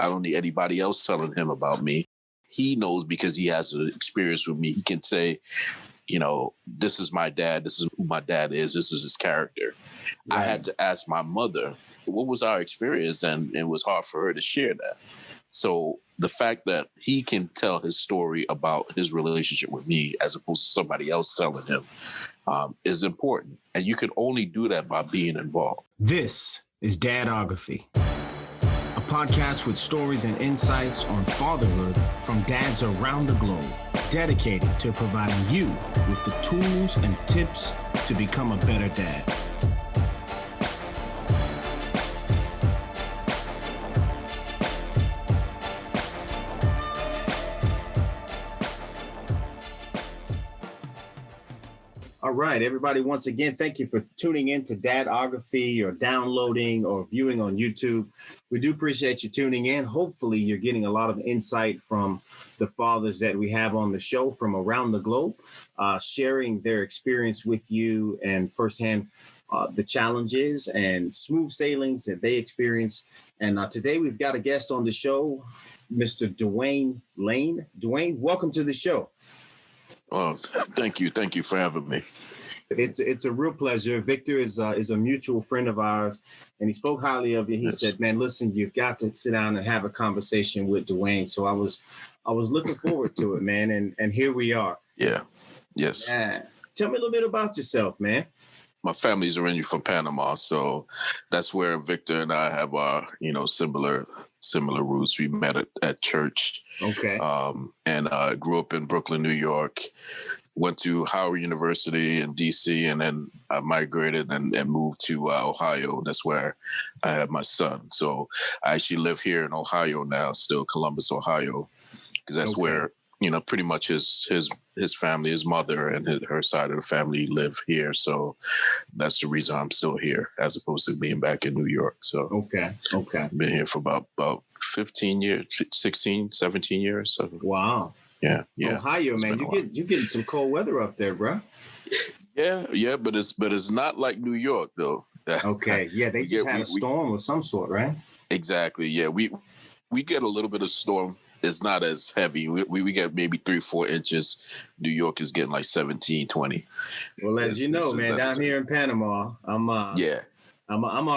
I don't need anybody else telling him about me. He knows because he has an experience with me. He can say, this is my dad. This is who my dad is. This is his character. Right. I had to ask my mother, what was our experience? And it was hard for her to share that. So the fact that he can tell his story about his relationship with me as opposed to somebody else telling him is important. And you can only do that by being involved. This is Dadography, a podcast with stories and insights on fatherhood from dads around the globe, dedicated to providing you with the tools and tips to become a better dad. All right, everybody, once again, thank you for tuning in to Dadography or downloading or viewing on YouTube. We do appreciate you tuning in. Hopefully, you're getting a lot of insight from the fathers that we have on the show from around the globe, sharing their experience with you and firsthand the challenges and smooth sailings that they experience. And today we've got a guest on the show, Mr. Dwayne Layne. Dwayne, welcome to the show. Well, thank you. Thank you for having me. It's a real pleasure. Victor is a mutual friend of ours, and he spoke highly of you. He said, "Man, listen, you've got to sit down and have a conversation with Dwayne." So I was looking forward to it, man, and here we are. Yeah. Yes. Yeah. Tell me a little bit about yourself, man. My family's originally from Panama, so that's where Victor and I have our, similar roots. We met at church. Okay. And I grew up in Brooklyn, New York, went to Howard University in DC, and then I migrated and moved to Ohio. That's where I had my son. So I actually live here in Ohio now, still Columbus, Ohio, because that's where, pretty much his family, his mother and her side of the family live here. So that's the reason I'm still here as opposed to being back in New York. So okay. Been here for about 15 years, 16, 17 years. So. Wow. Yeah. Ohio, man, you're getting some cold weather up there, bro. Yeah, but it's not like New York though. Okay. Yeah, they just had a storm of some sort, right? Exactly. Yeah, we get a little bit of storm. It's not as heavy. We get maybe 3-4 inches. New York is getting like 17, 20. Well, as you know, man, down here in Panama, I'm all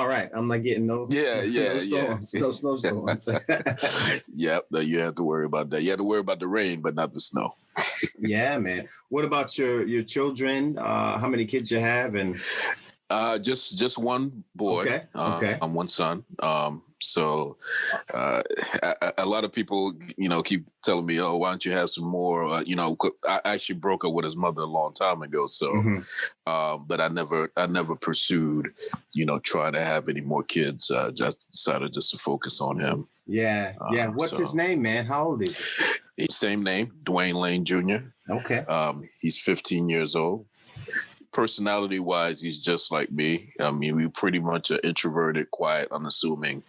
right. I'm not getting no storms, no snowstorms. Yep, no, you have to worry about that. You have to worry about the rain, but not the snow. Yeah, man. What about your children? How many kids you have? And just one boy. Okay. One son. So a lot of people, keep telling me, oh, why don't you have some more? I actually broke up with his mother a long time ago. So, but I never pursued, trying to have any more kids. Just decided to focus on him. Yeah. What's his name, man? How old is he? Same name, Dwayne Layne Jr. Okay. He's 15 years old. Personality wise, he's just like me. I mean, we pretty much are introverted, quiet, unassuming,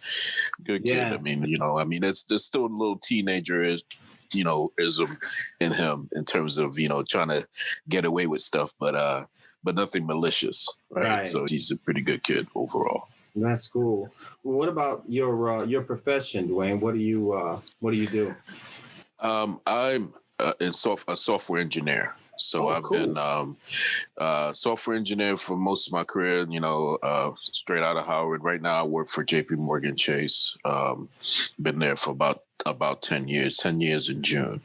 good kid. Yeah. There's still a little teenager ism in him in terms of, trying to get away with stuff, but nothing malicious. Right. So he's a pretty good kid overall. That's cool. Well, what about your profession, Dwayne? What do you do? I'm a software engineer. So I've been software engineer for most of my career, straight out of Howard. Right now I work for JP Morgan Chase. Been there for about 10 years in June.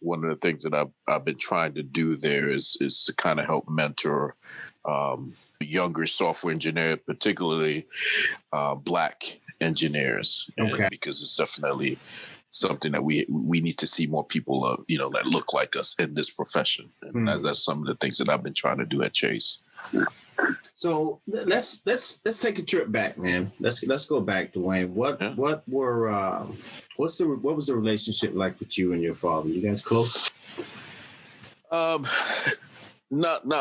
One of the things that I've been trying to do there is to kind of help mentor younger software engineers, particularly Black engineers. Okay. Because it's definitely something that we need to see more people, that look like us in this profession. And that's some of the things that I've been trying to do at Chase. So let's take a trip back, man. Let's go back, Dwayne. What was the relationship like with you and your father? You guys close? Not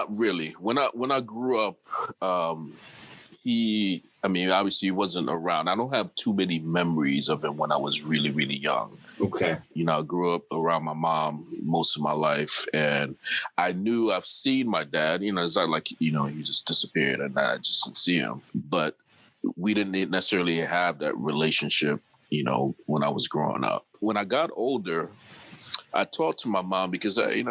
really. When I grew up, obviously he wasn't around. I don't have too many memories of him when I was really, really young. Okay. I grew up around my mom most of my life, and I've seen my dad. It's not like, he just disappeared and I just didn't see him. But we didn't necessarily have that relationship, when I was growing up. When I got older, I talked to my mom because I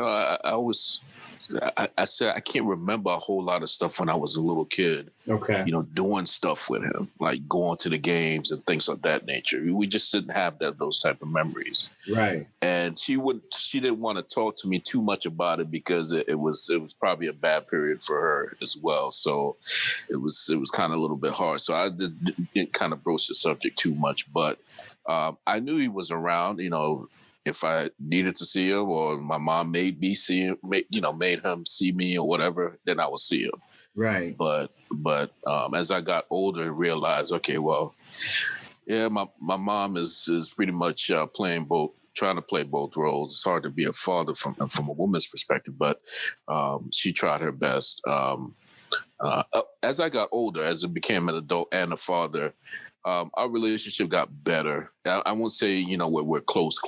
said I can't remember a whole lot of stuff when I was a little kid. Okay. Doing stuff with him, like going to the games and things of that nature. We just didn't have those type of memories. Right. And she didn't want to talk to me too much about it because it was probably a bad period for her as well. So it was kind of a little bit hard. So I didn't kind of broach the subject too much, but I knew he was around. If I needed to see him, or my mom made him see me or whatever, then I would see him. Right. But as I got older and realized, okay, well, yeah, my mom is pretty much trying to play both roles. It's hard to be a father from a woman's perspective, but she tried her best. As I got older, as I became an adult and a father, our relationship got better. I won't say, we're close,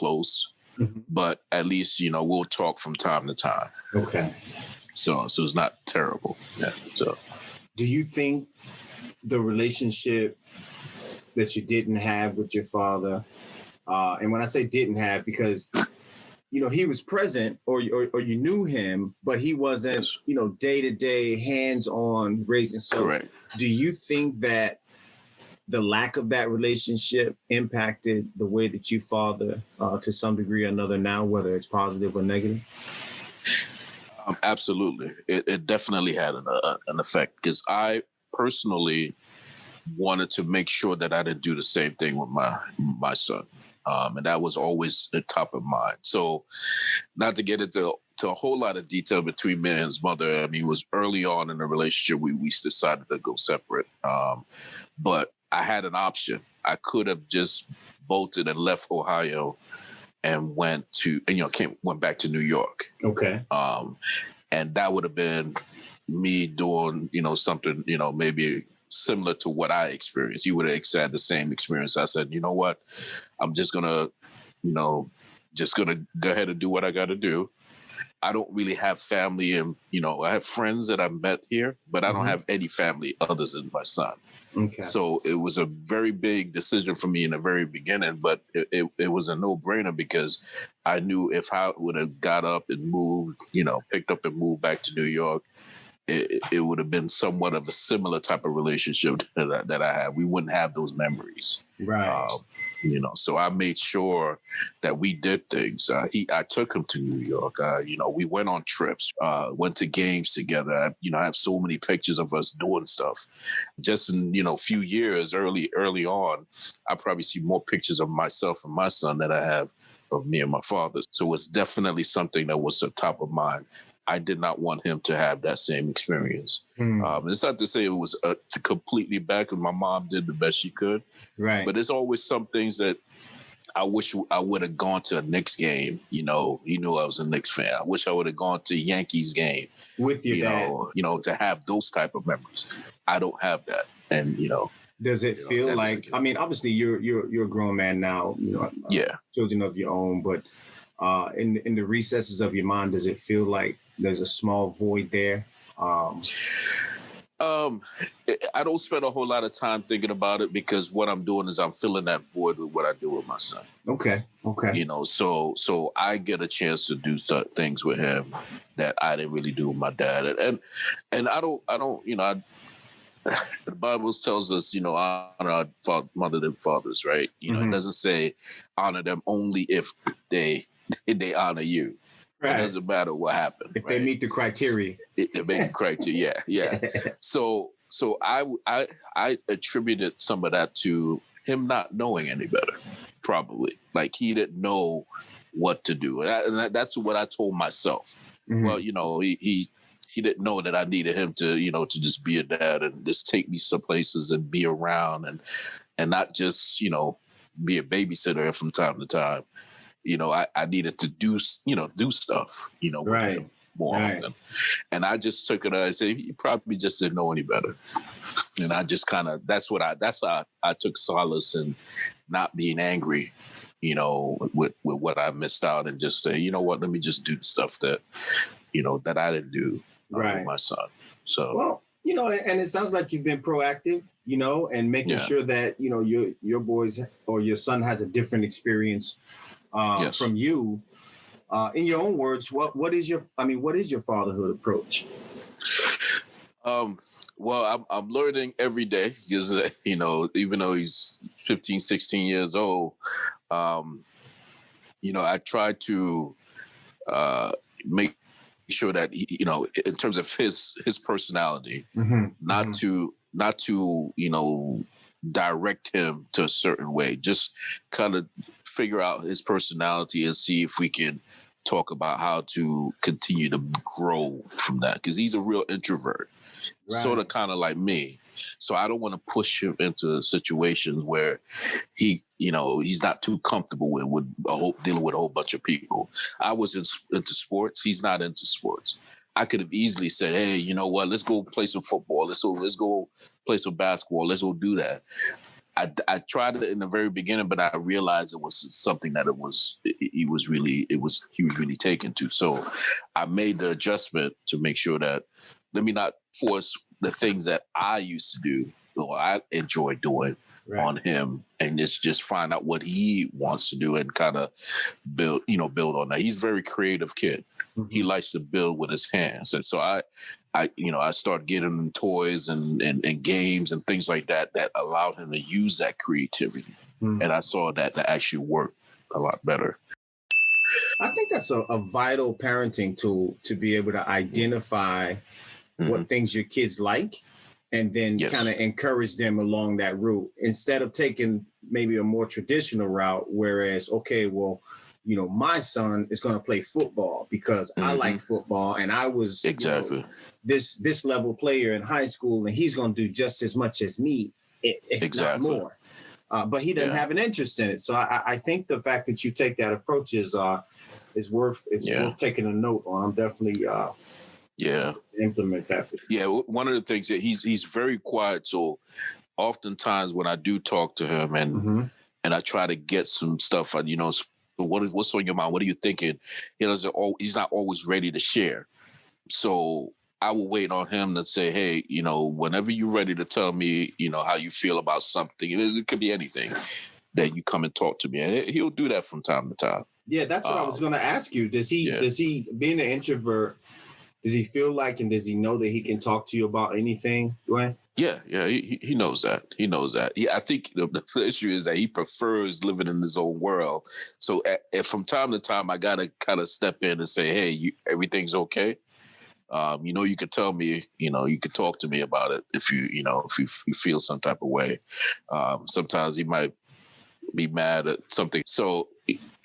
mm-hmm. but at least, we'll talk from time to time. Okay. So it's not terrible. Yeah. So do you think the relationship that you didn't have with your father, and when I say didn't have, because, he was present or you knew him, but he wasn't, yes. Day-to-day hands-on raising. So Correct. Do you think that the lack of that relationship impacted the way that you father to some degree or another now, whether it's positive or negative? Absolutely. It definitely had an effect because I personally wanted to make sure that I didn't do the same thing with my son. And that was always the top of mind. So not to get into a whole lot of detail between me and his mother. I mean, it was early on in the relationship. We decided to go separate. But I had an option. I could have just bolted and left Ohio and went back to New York. Okay. And that would have been me doing, something, maybe similar to what I experienced. You would have had the same experience. I said, you know what? I'm just gonna go ahead and do what I got to do. I don't really have family, and I have friends that I met here, but I don't have any family other than my son. Okay. So it was a very big decision for me in the very beginning, but it was a no-brainer because I knew if I would have got up and moved, picked up and moved back to New York, it would have been somewhat of a similar type of relationship that I had. We wouldn't have those memories. Right. So I made sure that we did things. I took him to New York. We went on trips, went to games together. I have so many pictures of us doing stuff. Just in, a few years early on, I probably see more pictures of myself and my son than I have of me and my father. So it's definitely something that was at top of mind. I did not want him to have that same experience. It's not to say it was completely bad because my mom did the best she could. Right. But there's always some things that I wish I would have gone to a Knicks game. He knew I was a Knicks fan. I wish I would have gone to a Yankees game with your dad. To have those type of memories. I don't have that, and Does it feel like? I mean, obviously you're a grown man now. Yeah, children of your own, but in the recesses of your mind, does it feel like there's a small void there? I don't spend a whole lot of time thinking about it because what I'm doing is I'm filling that void with what I do with my son. Okay. So I get a chance to do things with him that I didn't really do with my dad, and I don't. The Bible tells us, honor our mother and fathers, right? It doesn't say honor them only if they honor you. Right. It doesn't matter what happened. If they meet the criteria. They meet the criteria, yeah. So I attributed some of that to him not knowing any better, probably. Like he didn't know what to do. And that's what I told myself. Well, he didn't know that I needed him to, to just be a dad and just take me some places and be around and not just, be a babysitter from time to time. I needed to do stuff, right. with him more often. And I just took it as he probably just didn't know any better. And I just that's how I took solace in not being angry, with what I missed out and just say, you know what, let me just do the stuff that, that I didn't do with my son. So, well, You know, and it sounds like you've been proactive, you know, and making Yeah. sure that, you know, your boys or your son has a different experience Yes. from you. In your own words, what is your fatherhood approach? Well, I'm learning every day because, you know, even though he's 15, 16 years old, um, you know, I try to make sure that you know, in terms of his personality, Mm-hmm. not to you know, direct him to a certain way. Just kind of figure out his personality and see if we can talk about how to continue to grow from that, because he's a real introvert, sort of Right. kind of like me. So I don't want to push him into situations where he, you know, he's not too comfortable dealing with a whole bunch of people. I was into sports. He's not into sports. I could have easily said, "Hey, you know what? Let's go play some football. Let's go play some basketball. Let's go do that." I tried it in the very beginning, but I realized it was something that he was really taken to. So I made the adjustment to make sure that, let me not force the things that I used to do or I enjoy doing on him, and just find out what he wants to do and kind of build on that. He's a very creative kid. Mm-hmm. He likes to build with his hands, and so I started getting him toys and games and things like that allowed him to use that creativity, and I saw that actually worked a lot better. I think that's a vital parenting tool to be able to identify what things your kids like and then kind of encourage them along that route instead of taking maybe a more traditional route. Whereas, okay, well, you know, my son is going to play football because I like football and I was this level player in high school, and he's going to do just as much as me, if not more. But he doesn't have an interest in it. So I think the fact that you take that approach is worth taking a note on. I'm definitely implement that. One of the things that he's very quiet, so oftentimes when I do talk to him and I try to get some stuff, you know, what's on your mind? What are you thinking? He's not always ready to share. So I will wait on him to say, hey, you know, whenever you're ready to tell me, you know, how you feel about something, it could be anything, that you come and talk to me. And he'll do that from time to time. Yeah, that's what I was going to ask you. Does he, being an introvert, does he feel like, and does he know that he can talk to you about anything, Dwayne? Yeah, he knows that. He knows that. I think the issue is that he prefers living in his own world. So from time to time, I got to kind of step in and say, hey, everything's okay. You know, you could tell me, you know, you could talk to me about it if you feel some type of way. Sometimes he might be mad at something. So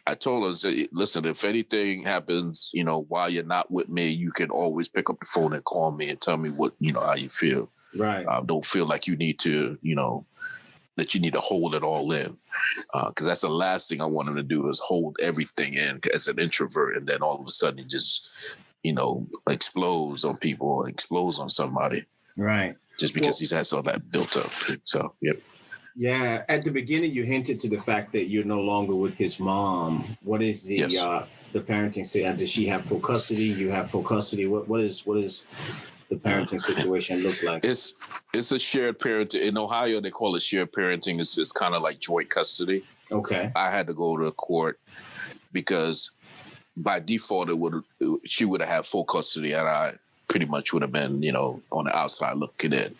I told her, listen, if anything happens, you know, while you're not with me, you can always pick up the phone and call me and tell me what, you know, how you feel. Right. Don't feel like you need to, you know, that you need to hold it all in. Because that's the last thing I want him to do, is hold everything in as an introvert. And then all of a sudden he just, you know, explodes on people or explodes on somebody. Right. Just because he's had some of that built up. So, yep. Yeah. At the beginning, you hinted to the fact that you're no longer with his mom. What is the parenting say? Does she have full custody? You have full custody? What is the parenting situation look like? It's a shared parenting. In Ohio, they call it shared parenting. It's kind of like joint custody. Okay. I had to go to court because by default, she would have had full custody, and I pretty much would have been, you know, on the outside looking in.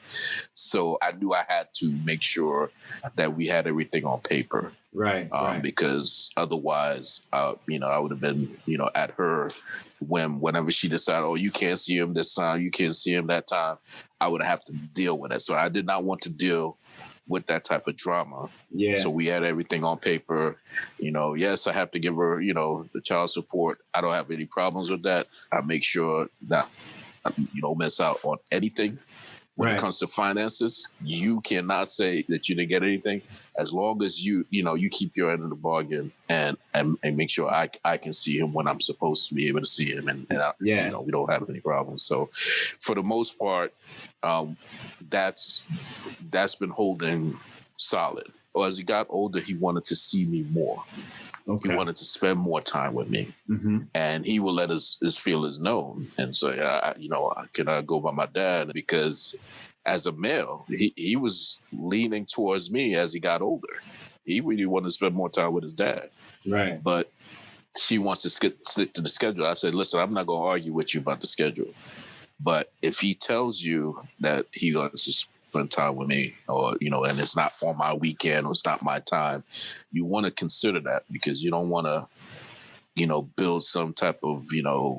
So I knew I had to make sure that we had everything on paper. Right. Because otherwise, you know, I would have been, you know, at her whenever she decided, oh, you can't see him this time, you can't see him that time, I would have to deal with it. So I did not want to deal with that type of drama. Yeah. So we had everything on paper. You know, yes, I have to give her, you know, the child support. I don't have any problems with that. I make sure that you don't miss out on anything. When it comes to finances, you cannot say that you didn't get anything, as long as you keep your end of the bargain and make sure I can see him when I'm supposed to be able to see him, and you know, we don't have any problems. So, for the most part, that's been holding solid. Well, as he got older, he wanted to see me more. He wanted to spend more time with me, and he will let his feelings known. And so, can I go by my dad? Because as a male, he was leaning towards me as he got older. He really wanted to spend more time with his dad. Right. But she wants to stick to the schedule. I said, listen, I'm not going to argue with you about the schedule. But if he tells you that he wants to spend time with me, or, and it's not on my weekend, or it's not my time, you want to consider that, because you don't want to, build some type of,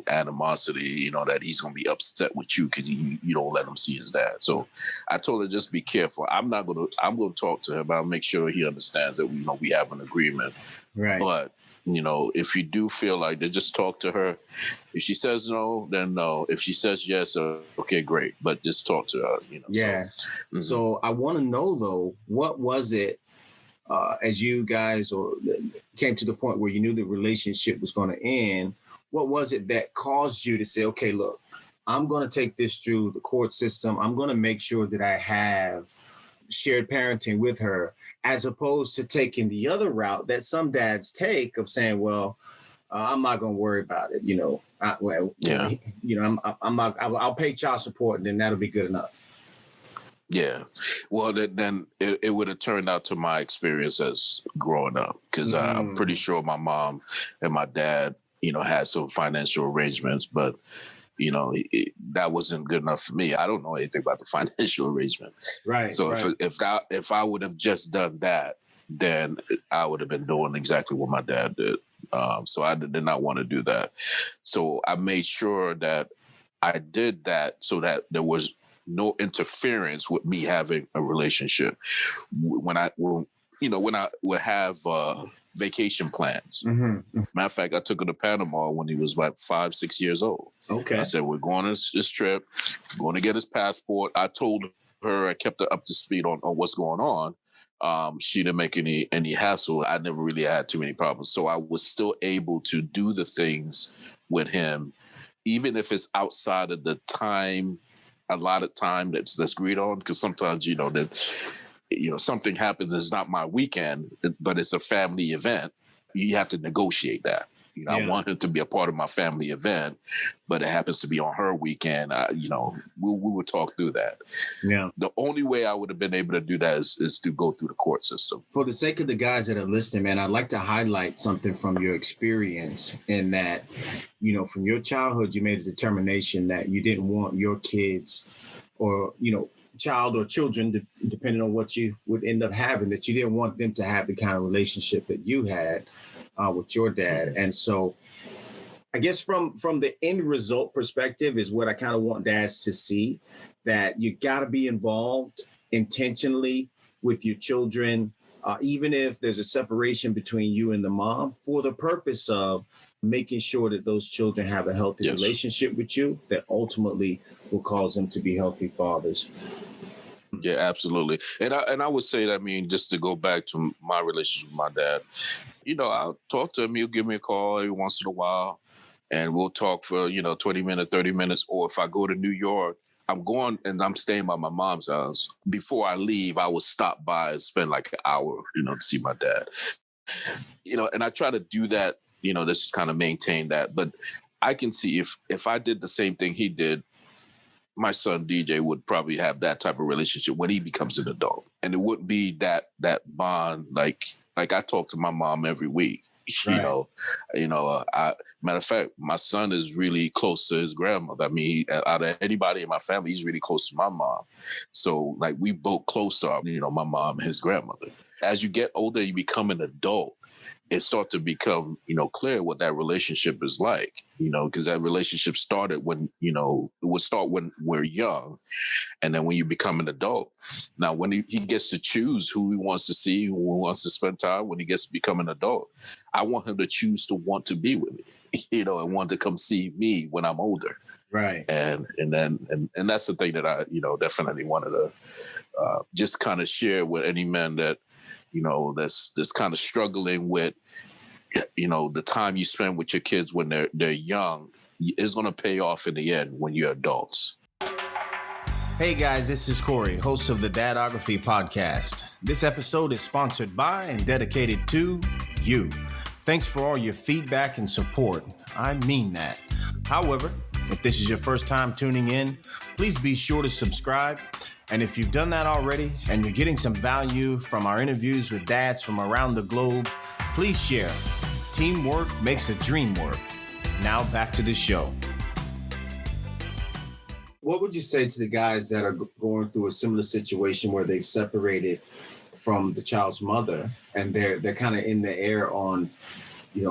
animosity, that he's going to be upset with you because you don't let him see his dad. So I told her, just be careful. I'm going to talk to him, but I'll make sure he understands that, we have an agreement. Right. But, if you do feel like they, just talk to her. If she says no, then no. If she says yes, okay, great. But just talk to her, Yeah. So I want to know, though, what was it as you guys came to the point where you knew the relationship was going to end? What was it that caused you to say, okay, look, I'm going to take this through the court system. I'm going to make sure that I have shared parenting with her, as opposed to taking the other route that some dads take of saying, well, I'm not going to worry about it. I'll pay child support and then that'll be good enough. Yeah. Well, then it would have turned out to my experience as growing up, because I'm pretty sure my mom and my dad, had some financial arrangements, but that wasn't good enough for me. I don't know anything about the financial arrangement. Right. So if I would have just done that, then I would have been doing exactly what my dad did. So I did not want to do that. So I made sure that I did that so that there was no interference with me having a relationship. When I would have vacation plans. Matter of fact, I took her to Panama when he was like 5-6 years old. Okay. I said, we're going on this trip, going to get his passport. I told her, I kept her up to speed on what's going on. She didn't make any hassle. I never really had too many problems. So I was still able to do the things with him, even if it's outside of the allotted time that's agreed on. Because sometimes, something happens, it's not my weekend, but it's a family event. You have to negotiate that. I want him to be a part of my family event, but it happens to be on her weekend. We would talk through that. Yeah. The only way I would have been able to do that is to go through the court system. For the sake of the guys that are listening, man, I'd like to highlight something from your experience in that, from your childhood, you made a determination that you didn't want your kids or, child or children, depending on what you would end up having, that you didn't want them to have the kind of relationship that you had with your dad. And so I guess from the end result perspective is what I kind of want dads to see, that you got to be involved intentionally with your children, even if there's a separation between you and the mom, for the purpose of making sure that those children have a healthy relationship with you that ultimately will cause them to be healthy fathers. Yeah, absolutely. And I would say that, just to go back to my relationship with my dad, I'll talk to him. He'll give me a call every once in a while and we'll talk for, 20 minutes, 30 minutes. Or if I go to New York, I'm going and I'm staying by my mom's house. Before I leave, I will stop by and spend like an hour, to see my dad. And I try to do that, just kind of maintain that. But I can see if I did the same thing he did, my son DJ would probably have that type of relationship when he becomes an adult. And it wouldn't be that bond like I talk to my mom every week. Right. Matter of fact, my son is really close to his grandmother. Out of anybody in my family, he's really close to my mom. So like we both close up, my mom and his grandmother. As you get older, you become an adult. It starts to become, clear what that relationship is like, because that relationship started when, it would start when we're young. And then when you become an adult, now when he gets to choose who he wants to see, who he wants to spend time, when he gets to become an adult, I want him to choose to want to be with me, and want to come see me when I'm older. Right. And that's the thing that I, definitely wanted to just kind of share with any man that, that's kind of struggling with, the time you spend with your kids when they're young is going to pay off in the end when you're adults. Hey guys, this is Corey, host of the Dadography podcast. This episode is sponsored by and dedicated to you. Thanks for all your feedback and support. I mean that. However, if this is your first time tuning in, please be sure to subscribe. And if you've done that already and you're getting some value from our interviews with dads from around the globe, please share. Teamwork makes a dream work. Now back to the show. What would you say to the guys that are going through a similar situation where they've separated from the child's mother and they're kind of in the air on,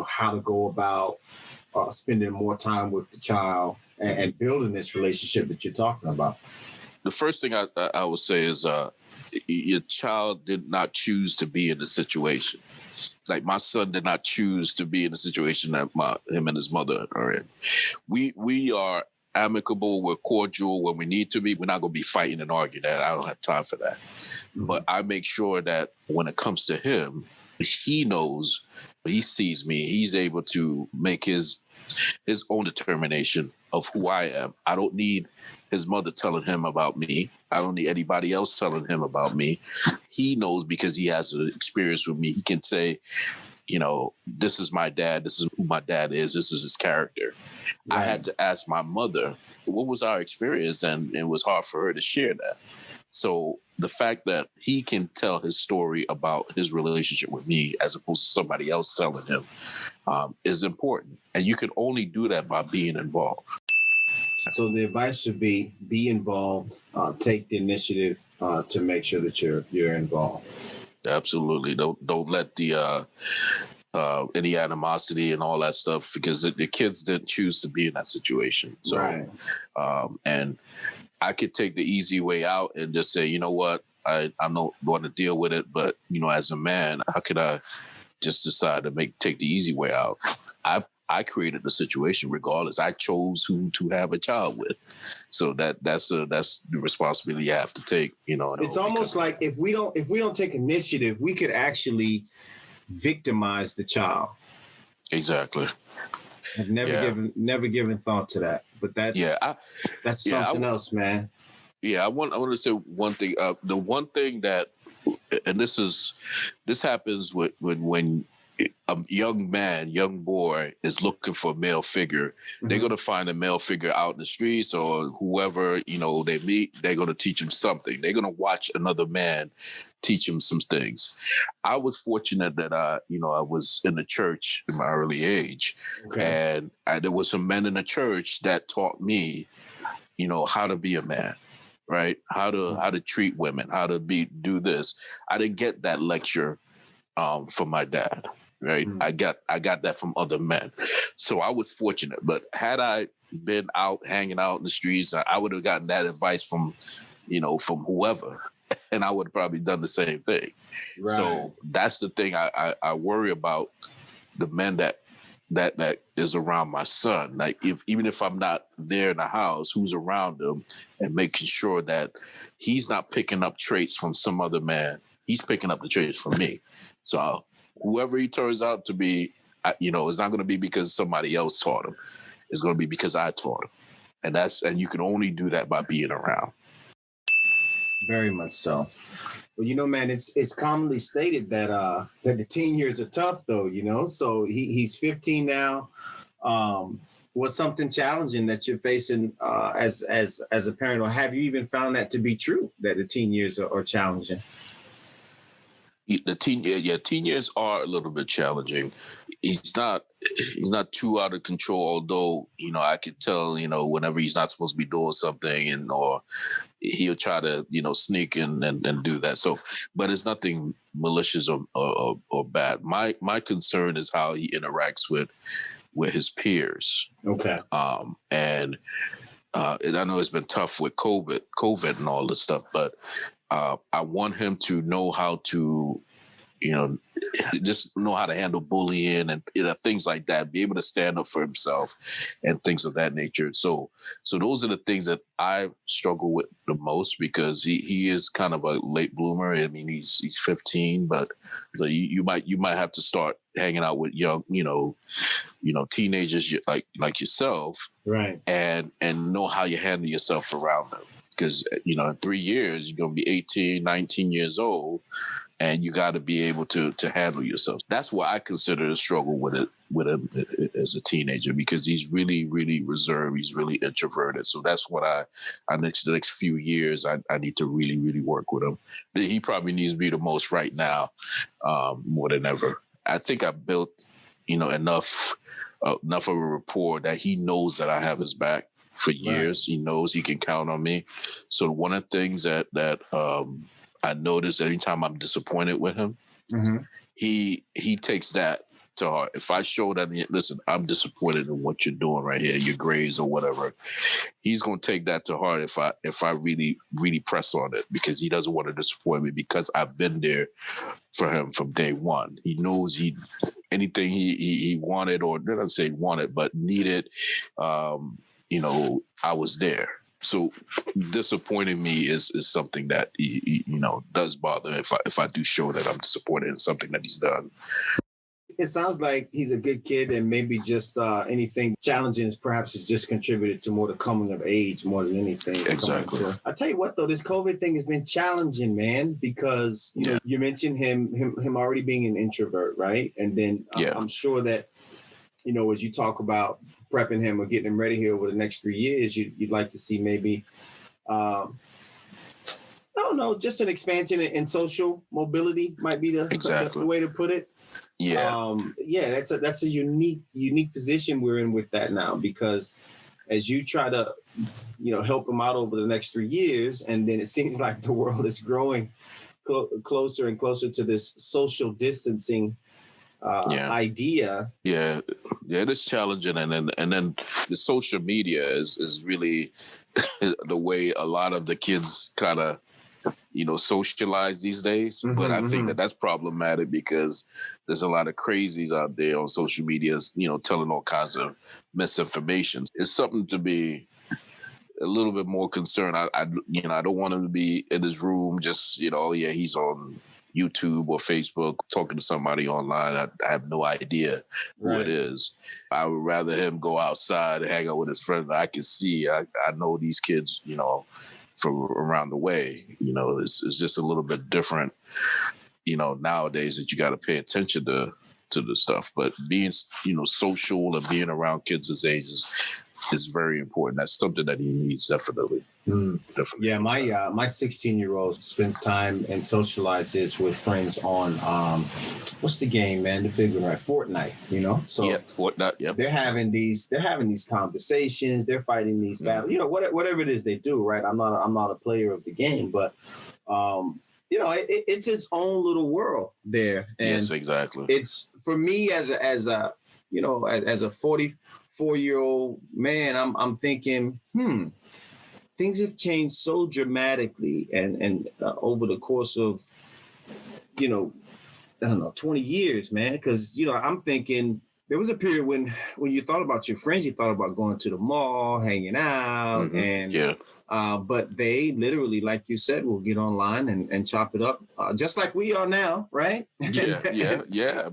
how to go about spending more time with the child and building this relationship that you're talking about? The first thing I would say is your child did not choose to be in the situation. Like my son did not choose to be in the situation that him and his mother are in. We are amicable, we're cordial when we need to be. We're not going to be fighting and arguing. That I don't have time for that. Mm-hmm. But I make sure that when it comes to him, he knows, he sees me, he's able to make his own determination of who I am. I don't need his mother telling him about me. I don't need anybody else telling him about me. He knows because he has an experience with me. He can say, this is my dad. This is who my dad is. This is his character. Right. I had to ask my mother, what was our experience? And it was hard for her to share that. So the fact that he can tell his story about his relationship with me as opposed to somebody else telling him is important. And you can only do that by being involved. So the advice should be involved, take the initiative to make sure that you're involved. Absolutely. Don't let the any animosity and all that stuff, because the kids didn't choose to be in that situation. So, right. And I could take the easy way out and just say, you know what, I'm not going to deal with it. But, as a man, how could I just decide to take the easy way out? I created the situation regardless. I chose who to have a child with. So that's the responsibility you have to take, It's almost like if we don't take initiative, we could actually victimize the child. Exactly. I've never given thought to that. But that's something else, man. Yeah, I want to say one thing. The one thing that, and this happens when a young boy is looking for a male figure. Mm-hmm. They're going to find a male figure out in the streets or whoever, they meet, they're going to teach them something. They're going to watch another man teach them some things. I was fortunate that I was in the church in my early age. Okay. And there was some men in the church that taught me, how to be a man, right? How to treat women, how to do this. I didn't get that lecture from my dad. Right. Mm. I got that from other men. So I was fortunate. But had I been out hanging out in the streets, I would have gotten that advice from whoever. And I would have probably done the same thing. Right. So that's the thing I worry about, the men that is around my son. Like even if I'm not there in the house, who's around him, and making sure that he's not picking up traits from some other man. He's picking up the traits from me. So whoever he turns out to be, it's not going to be because somebody else taught him. It's going to be because I taught him. And you can only do that by being around. Very much so. Well, man, it's commonly stated that the teen years are tough, though, So he's 15 now. What's something challenging that you're facing as a parent, or have you even found that to be true, that the teen years are challenging? The teen years are a little bit challenging. He's not too out of control, although, I could tell, whenever he's not supposed to be doing something or he'll try to, sneak in and do that. So, but it's nothing malicious or bad. My concern is how he interacts with his peers. Okay. And I know it's been tough with COVID and all this stuff, but I want him to know how to, just know how to handle bullying and things like that, be able to stand up for himself and things of that nature. So those are the things that I struggle with the most, because he is kind of a late bloomer. I mean, he's 15, but so you might have to start hanging out with young, teenagers like yourself, right? And know how you handle yourself around them. Because, in 3 years, you're going to be 18, 19 years old. and you got to be able to handle yourself. That's what I consider the struggle with him as a teenager, because he's really, really reserved. He's really introverted. So that's what the next few years, I need to really, really work with him. He probably needs me the most right now, more than ever. I think I built, enough of a rapport that he knows that I have his back for years. Right. He knows he can count on me. So one of the things that I notice anytime I'm disappointed with him, mm-hmm. he takes that to heart. If I show that, listen, I'm disappointed in what you're doing right here, your grades or whatever, he's going to take that to heart if I really, really press on it, because he doesn't want to disappoint me, because I've been there for him from day one. He knows anything he wanted, or not say wanted, but needed, I was there. So disappointing me is something that he does bother me if I do show that I'm disappointed in something that he's done. It sounds like he's a good kid, and maybe just anything challenging perhaps has just contributed to more the coming of age more than anything. Exactly. I tell you what, though, this COVID thing has been challenging, man, because you know, you mentioned him already being an introvert, right? And then I'm sure that, as you talk about prepping him or getting him ready here over the next 3 years, you'd like to see maybe, I don't know, just an expansion in social mobility might be the way to put it. Yeah. That's a unique position we're in with that now, because as you try to, help him out over the next 3 years, and then it seems like the world is growing closer and closer to this social distancing idea. Yeah, it is challenging, and then the social media is really the way a lot of the kids kind of socialize these days. Mm-hmm, but I think that's problematic, because there's a lot of crazies out there on social media, telling all kinds of misinformation. It's something to be a little bit more concerned. I don't want him to be in his room just, he's on YouTube or Facebook talking to somebody online. I have no idea who it is. I would rather him go outside and hang out with his friends. I can see, I know these kids, from around the way, it's just a little bit different, nowadays, that you got to pay attention to the stuff. But being, social and being around kids his age is very important. That's something that he needs, definitely. Definitely. Yeah, my 16-year-old spends time and socializes with friends on what's the game, man? The big one, right? Fortnite. So Fortnite. Yeah, they're having these conversations. They're fighting these battles. Whatever it is they do, right? I'm not a player of the game, but it's its own little world there. And yes, exactly. It's for me as a 44-year-old man, I'm thinking, things have changed so dramatically, and over the course of, 20 years, man. Because, I'm thinking there was a period when you thought about your friends, you thought about going to the mall, hanging out, but they literally, like you said, will get online and chop it up, just like we are now, right? Yeah.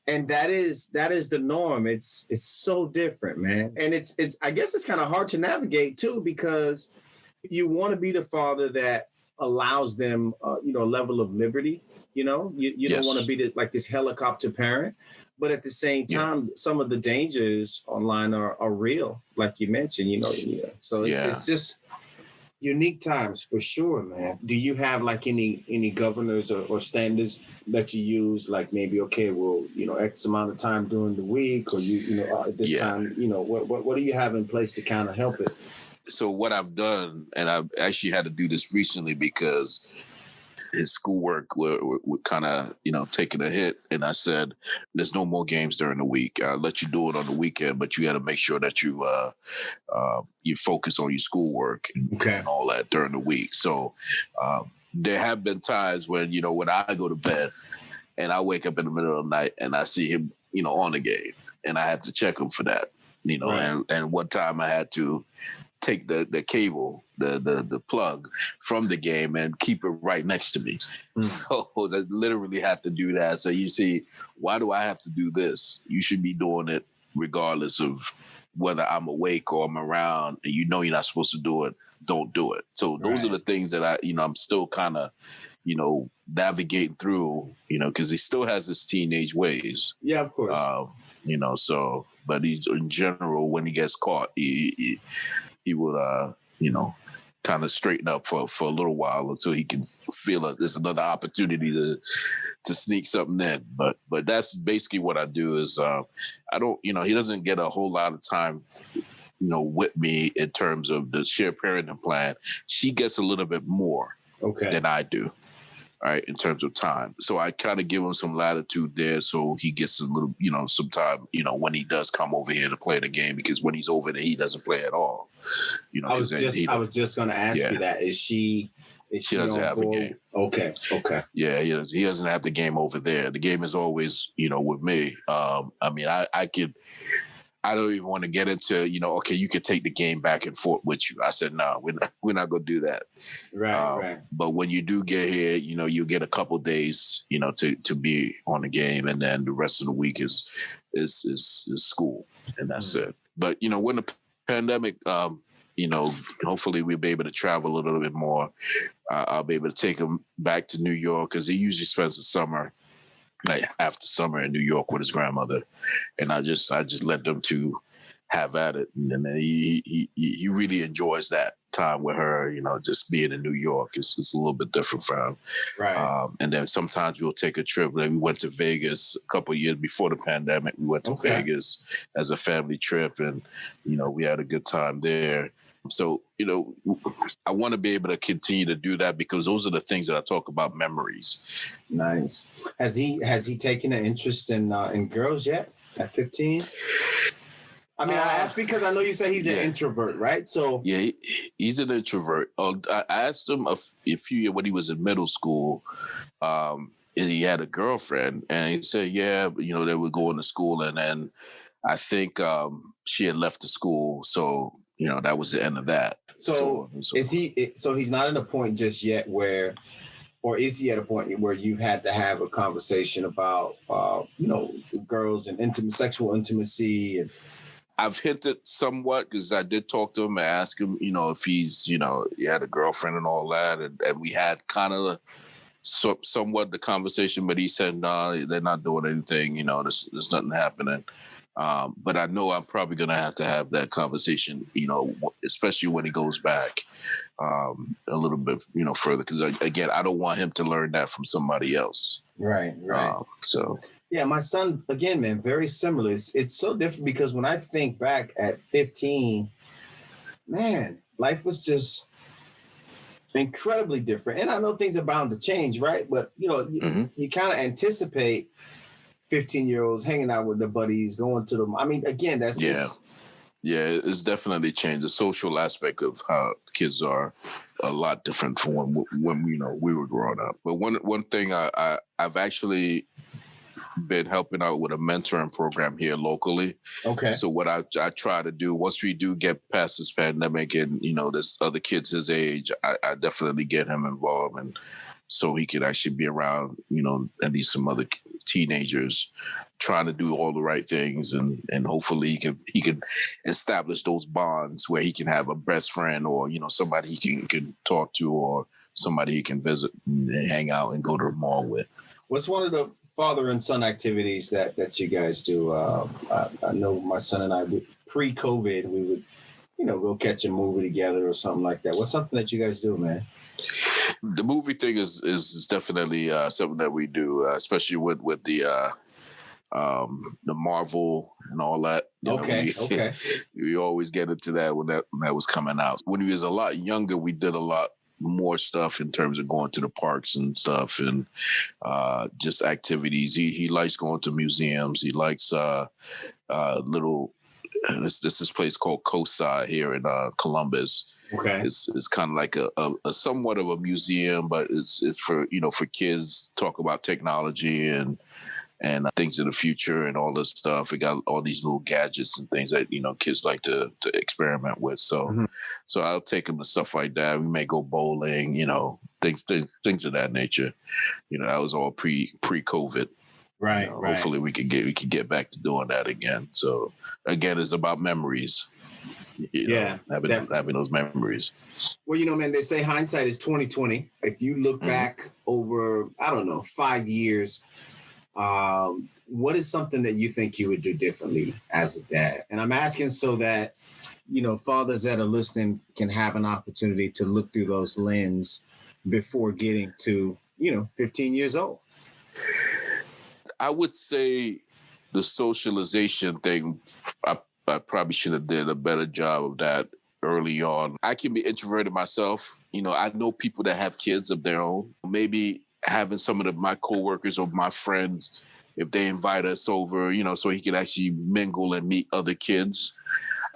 And that is the norm. It's so different, man. And it's I guess it's kind of hard to navigate too, because you want to be the father that allows them, a level of liberty. You don't want to be this helicopter parent, but at the same time, some of the dangers online are real, like you mentioned. So it's just unique times for sure, man. Do you have like any governors or standards that you use? Like maybe, okay, well, X amount of time during the week, or at this time, what do you have in place to kind of help it? So what I've done, and I've actually had to do this recently because his schoolwork were kind of, taking a hit. And I said, there's no more games during the week. I'll let you do it on the weekend, but you got to make sure that you focus on your schoolwork and all that during the week. So there have been times when, when I go to bed and I wake up in the middle of the night and I see him, on the game, and I have to check him for that, and one time I had to take the cable, the plug from the game and keep it right next to me. So I literally have to do that. So you see, why do I have to do this? You should be doing it regardless of whether I'm awake or I'm around, and you're not supposed to do it, don't do it. So those are the things that I'm still kind of, navigating through, because he still has his teenage ways. Yeah, of course. So, but he's in general, when he gets caught, he will, kind of straighten up for a little while until he can feel there's another opportunity to sneak something in. But that's basically what I do is I don't, he doesn't get a whole lot of time, with me in terms of the shared parenting plan. She gets a little bit more than I do. Right, in terms of time. So I kind of give him some latitude there so he gets a little, some time, when he does come over here to play the game, because when he's over there, he doesn't play at all. I was just going to ask you that. Is she doesn't have a game. Okay. Yeah, he doesn't have the game over there. The game is always, with me. I mean, I don't even want to get into, okay, you could take the game back and forth with you. I said, no, we're not going to do that. Right. But when you do get here, you get a couple of days, to be on the game. And then the rest of the week is school. And that's it. But, when the pandemic, hopefully we'll be able to travel a little bit more. I'll be able to take him back to New York because he usually spends the summer, like after summer in New York with his grandmother, and I just let them two have at it, and then he really enjoys that time with her. Just being in New York is a little bit different for him. Right. And then sometimes we'll take a trip. Like we went to Vegas a couple of years before the pandemic. We went to Vegas as a family trip, and we had a good time there. So, I want to be able to continue to do that because those are the things that I talk about, memories. Nice. Has he taken an interest in girls yet at 15? I mean, I asked because I know you say he's an introvert, right? So yeah, he's an introvert. I asked him a few years when he was in middle school. And he had a girlfriend, and he said, yeah, they were going to school, and then I think she had left the school, so that was the end of that. So is he? So he's not at a point just yet where, or is he at a point where you've had to have a conversation about, girls and sexual intimacy? And I've hinted somewhat because I did talk to him and ask him, if he's, he had a girlfriend and all that, and we had kind of somewhat the conversation, but he said, no, they're not doing anything. There's nothing happening. But I know I'm probably going to have that conversation, especially when he goes back a little bit, further. Because, again, I don't want him to learn that from somebody else. Right. Yeah, my son, again, man, very similar. It's so different because when I think back at 15, man, life was just incredibly different. And I know things are bound to change, right? But, you kind of anticipate 15-year-olds hanging out with their buddies, going to them. I mean, again, that's just... Yeah, it's definitely changed. The social aspect of how kids are a lot different from when we were growing up. But one thing I've actually been helping out with a mentoring program here locally. Okay. So what I try to do once we do get past this pandemic and, there's other kids his age, I definitely get him involved, and so he could actually be around, at least some other teenagers trying to do all the right things, and hopefully he can establish those bonds where he can have a best friend or, somebody he can talk to, or somebody he can visit and hang out and go to the mall with. What's one of the father and son activities that you guys do? I know my son and I, pre-COVID, we would, go catch a movie together or something like that. What's something that you guys do, man? The movie thing is definitely something that we do, especially with the Marvel and all that. Okay. We always get into that when that was coming out. When he was a lot younger, we did a lot more stuff in terms of going to the parks and stuff, and just activities. He likes going to museums. He likes little. This place called Coastside here in Columbus. Okay, it's kind of like a somewhat of a museum, but it's for for kids, talk about technology and things in the future and all this stuff. We got all these little gadgets and things that kids like to experiment with. So so I'll take them to stuff like that. We may go bowling, things of that nature. That was all pre-COVID. Right. Hopefully we can get back to doing that again. So again, it's about memories. having those memories. Well, man, they say hindsight is 20/20. If you look back over, I don't know, 5 years, what is something that you think you would do differently as a dad? And I'm asking so that, fathers that are listening can have an opportunity to look through those lenses before getting to, 15 years old. I would say the socialization thing, I probably should have did a better job of that early on. I can be introverted myself. I know people that have kids of their own. Maybe having some of my coworkers or my friends, if they invite us over, so he could actually mingle and meet other kids.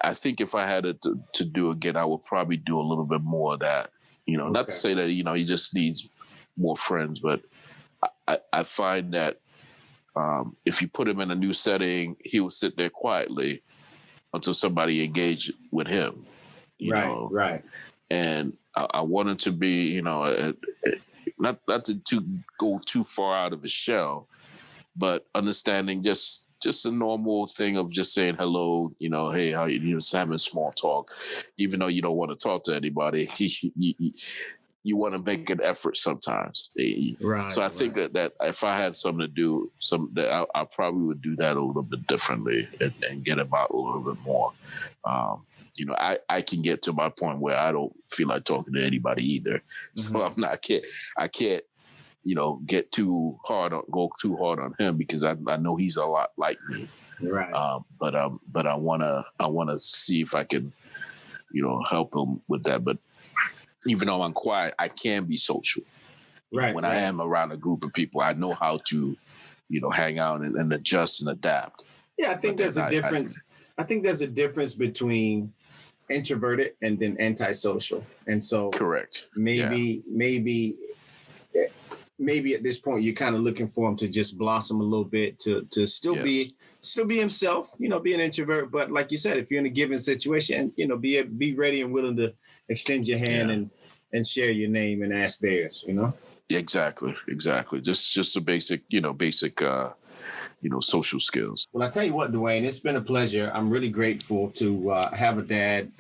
I think if I had it to do again, I would probably do a little bit more of that. Not to say that, he just needs more friends, but I find that if you put him in a new setting, he will sit there quietly until somebody engaged with him. Right. And I want him to be, not to go too far out of his shell, but understanding just a normal thing of just saying hello, hey, how you, just having small talk, even though you don't want to talk to anybody. You want to make an effort sometimes. Right. So I think that if I had something to do, that I probably would do that a little bit differently and get about a little bit more. I can get to my point where I don't feel like talking to anybody either. So I can't, go too hard on him because I know he's a lot like me. Right. But I wanna see if I can, help him with that. But even though I'm quiet, I can be social. Right. When I am around a group of people, I know how to, hang out and adjust and adapt. Yeah, I think there's a difference. I think there's a difference between introverted and then antisocial. And so correct. Maybe at this point you're kind of looking for him to just blossom a little bit, to still be himself, be an introvert. But like you said, if you're in a given situation, be ready and willing to extend your hand and share your name and ask theirs, Exactly. Just a basic social skills. Well, I tell you what, Dwayne, it's been a pleasure. I'm really grateful to have a dad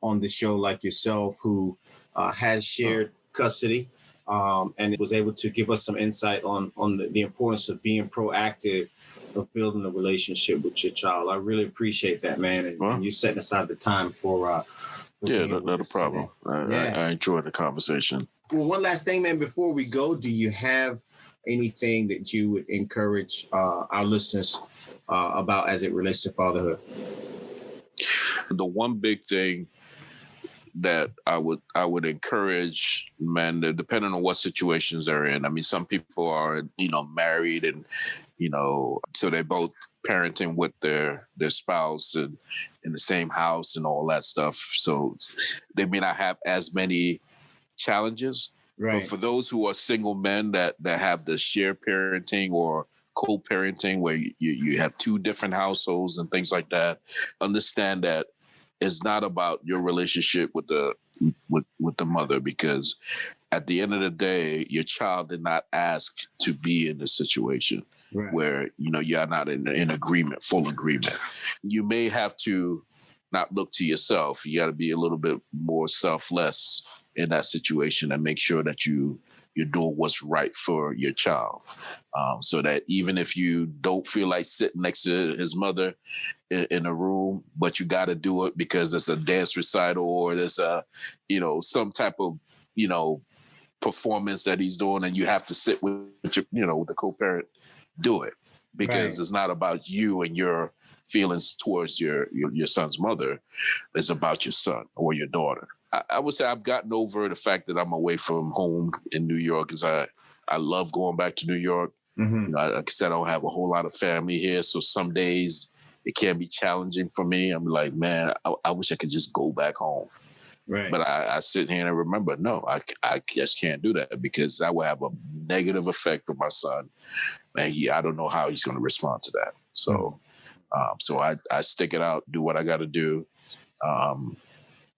on the show like yourself who has shared custody and was able to give us some insight on the importance of being proactive, of building a relationship with your child. I really appreciate that, man. And you setting aside the time for not a problem. I enjoyed the conversation. Well, one last thing, man, before we go, do you have anything that you would encourage our listeners about as it relates to fatherhood? The one big thing that I would encourage, man, depending on what situations they're in. I mean, some people are, married and, so they're both parenting with their spouse and in the same house and all that stuff. So they may not have as many challenges. Right. But for those who are single men that have the shared parenting or co-parenting where you have two different households and things like that, understand that it's not about your relationship with the mother, because at the end of the day, your child did not ask to be in this situation where, you're not in agreement, full agreement. You may have to not look to yourself. You got to be a little bit more selfless in that situation and make sure that you're doing what's right for your child. So that even if you don't feel like sitting next to his mother in a room, but you got to do it because it's a dance recital or there's a, some type of, performance that he's doing, and you have to sit with your, with the co-parent, do it, because it's not about you and your feelings towards your son's mother. It's about your son or your daughter. I would say I've gotten over the fact that I'm away from home in New York, because I love going back to New York. Mm-hmm. Like I said, I don't have a whole lot of family here, so some days it can be challenging for me. I'm like, man, I wish I could just go back home. Right. But I sit here and remember, no, I just can't do that, because that will have a negative effect on my son. And I don't know how he's going to respond to that. So, so I stick it out, do what I got to do.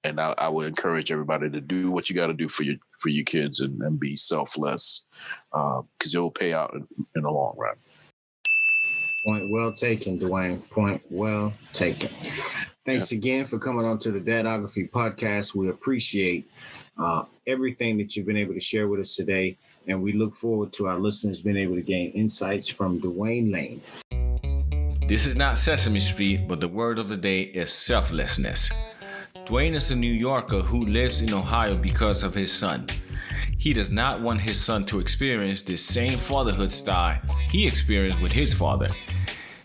And I would encourage everybody to do what you got to do for your kids and be selfless, because it will pay out in the long run. Point well taken, Dwayne. Point well taken. Thanks again for coming on to the Dadography podcast. We appreciate everything that you've been able to share with us today, and we look forward to our listeners being able to gain insights from Dwayne Layne. This is not Sesame Street, but the word of the day is selflessness. Dwayne is a New Yorker who lives in Ohio because of his son. He does not want his son to experience the same fatherhood style he experienced with his father.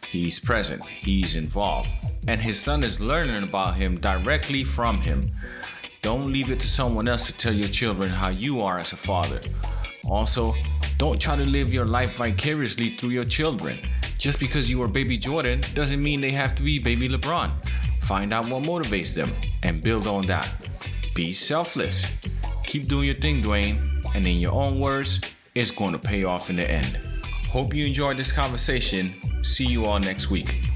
He's present, he's involved, and his son is learning about him directly from him. Don't leave it to someone else to tell your children how you are as a father. Also, don't try to live your life vicariously through your children. Just because you are baby Jordan doesn't mean they have to be baby LeBron. Find out what motivates them and build on that. Be selfless. Keep doing your thing, Dwayne, and in your own words, it's going to pay off in the end. Hope you enjoyed this conversation. See you all next week.